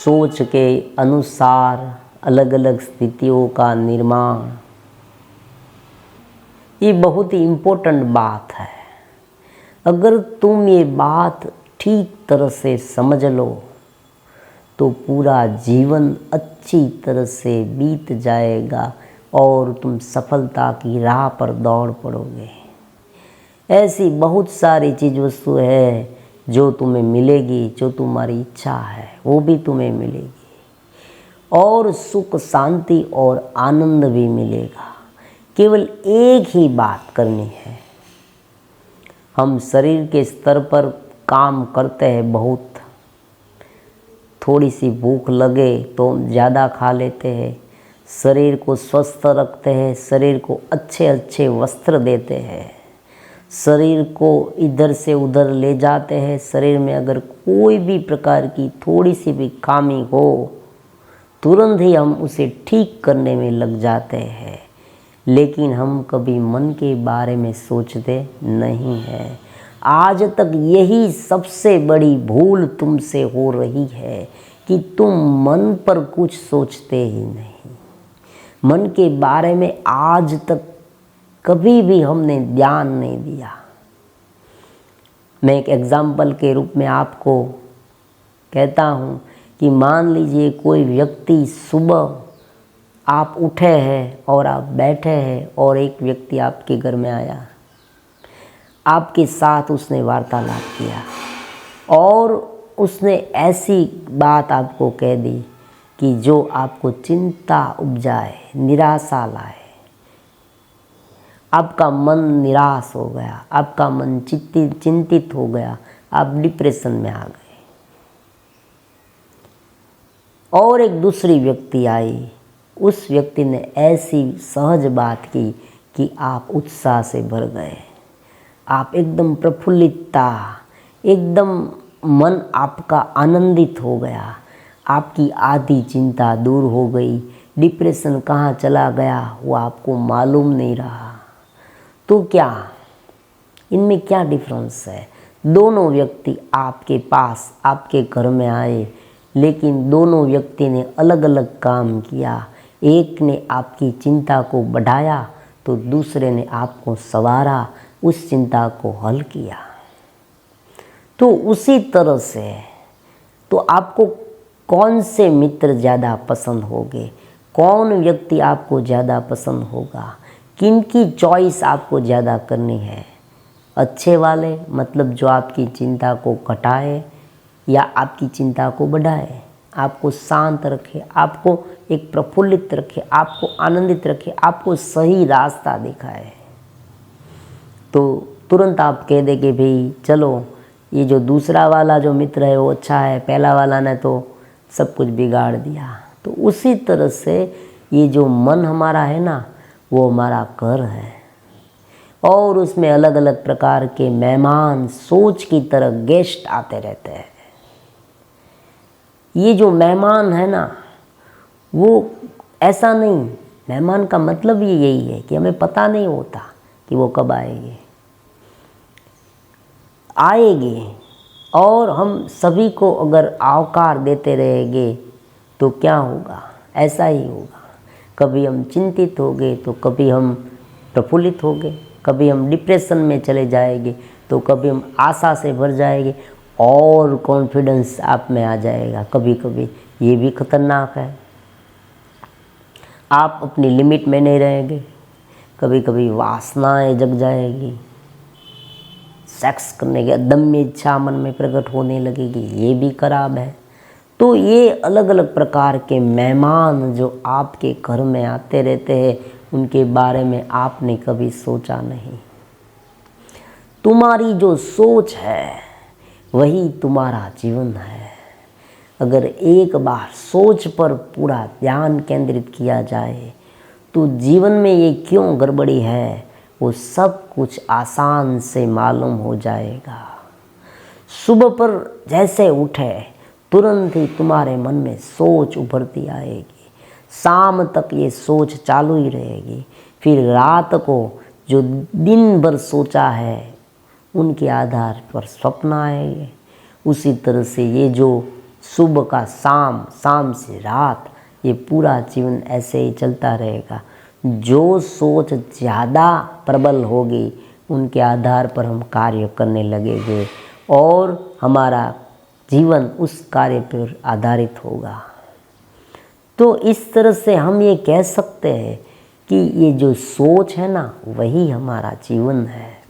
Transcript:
सोच के अनुसार अलग अलग स्थितियों का निर्माण, ये बहुत ही इम्पोर्टेंट बात है। अगर तुम ये बात ठीक तरह से समझ लो तो पूरा जीवन अच्छी तरह से बीत जाएगा और तुम सफलता की राह पर दौड़ पड़ोगे। ऐसी बहुत सारी चीज़ वस्तु है जो तुम्हें मिलेगी, जो तुम्हारी इच्छा है वो भी तुम्हें मिलेगी, और सुख शांति और आनंद भी मिलेगा। केवल एक ही बात करनी है, हम शरीर के स्तर पर काम करते हैं बहुत, थोड़ी सी भूख लगे तो हम ज़्यादा खा लेते हैं, शरीर को स्वस्थ रखते हैं, शरीर को अच्छे अच्छे वस्त्र देते हैं, शरीर को इधर से उधर ले जाते हैं। शरीर में अगर कोई भी प्रकार की थोड़ी सी भी खामी हो तुरंत ही हम उसे ठीक करने में लग जाते हैं, लेकिन हम कभी मन के बारे में सोचते नहीं हैं। आज तक यही सबसे बड़ी भूल तुमसे हो रही है कि तुम मन पर कुछ सोचते ही नहीं। मन के बारे में आज तक कभी भी हमने ध्यान नहीं दिया। मैं एक एग्जाम्पल के रूप में आपको कहता हूँ कि मान लीजिए कोई व्यक्ति, सुबह आप उठे हैं और आप बैठे हैं और एक व्यक्ति आपके घर में आया, आपके साथ उसने वार्तालाप किया और उसने ऐसी बात आपको कह दी कि जो आपको चिंता उपजाए, निराशा लाए। आपका मन निराश हो गया, आपका मन चिंतित हो गया, आप डिप्रेशन में आ गए। और एक दूसरी व्यक्ति आई, उस व्यक्ति ने ऐसी सहज बात की कि आप उत्साह से भर गए, आप एकदम प्रफुल्लितता, एकदम मन आपका आनंदित हो गया, आपकी आधी चिंता दूर हो गई, डिप्रेशन कहाँ चला गया वो आपको मालूम नहीं रहा। तो क्या इनमें क्या डिफरेंस है? दोनों व्यक्ति आपके पास, आपके घर में आए, लेकिन दोनों व्यक्ति ने अलग अलग काम किया। एक ने आपकी चिंता को बढ़ाया तो दूसरे ने आपको संवारा, उस चिंता को हल किया। तो उसी तरह से तो आपको कौन से मित्र ज़्यादा पसंद होंगे, कौन व्यक्ति आपको ज़्यादा पसंद होगा, किनकी चॉइस आपको ज़्यादा करनी है? अच्छे वाले, मतलब जो आपकी चिंता को घटाए या आपकी चिंता को बढ़ाए, आपको शांत रखे, आपको एक प्रफुल्लित रखे, आपको आनंदित रखे, आपको सही रास्ता दिखाए। तो तुरंत आप कह देंगे भाई चलो ये जो दूसरा वाला जो मित्र है वो अच्छा है, पहला वाला ने तो सब कुछ बिगाड़ दिया। तो उसी तरह से ये जो मन हमारा है ना, वो हमारा घर है और उसमें अलग अलग प्रकार के मेहमान सोच की तरह गेस्ट आते रहते हैं। ये जो मेहमान है ना, वो ऐसा नहीं, मेहमान का मतलब ही यही है कि हमें पता नहीं होता कि वो कब आएंगे और हम सभी को अगर आवकार देते रहेंगे तो क्या होगा? ऐसा ही होगा। कभी हम चिंतित होंगे तो कभी हम प्रफुल्लित होंगे, कभी हम डिप्रेशन में चले जाएंगे तो कभी हम आशा से भर जाएंगे और कॉन्फिडेंस आप में आ जाएगा। कभी कभी ये भी खतरनाक है, आप अपनी लिमिट में नहीं रहेंगे, कभी कभी वासनाएं जग जाएगी, सेक्स करने की अदम्य इच्छा मन में प्रकट होने लगेगी, ये भी खराब है। तो ये अलग अलग प्रकार के मेहमान जो आपके घर में आते रहते हैं, उनके बारे में आपने कभी सोचा नहीं। तुम्हारी जो सोच है वही तुम्हारा जीवन है। अगर एक बार सोच पर पूरा ध्यान केंद्रित किया जाए तो जीवन में ये क्यों गड़बड़ी है वो सब कुछ आसान से मालूम हो जाएगा। सुबह पर जैसे उठे तुरंत ही तुम्हारे मन में सोच उभरती आएगी, शाम तक ये सोच चालू ही रहेगी, फिर रात को जो दिन भर सोचा है उनके आधार पर स्वप्न आएंगे। उसी तरह से ये जो सुबह का शाम, शाम से रात, ये पूरा जीवन ऐसे ही चलता रहेगा। जो सोच ज़्यादा प्रबल होगी उनके आधार पर हम कार्य करने लगेंगे और हमारा जीवन उस कार्य पर आधारित होगा। तो इस तरह से हम ये कह सकते हैं कि ये जो सोच है ना, वही हमारा जीवन है।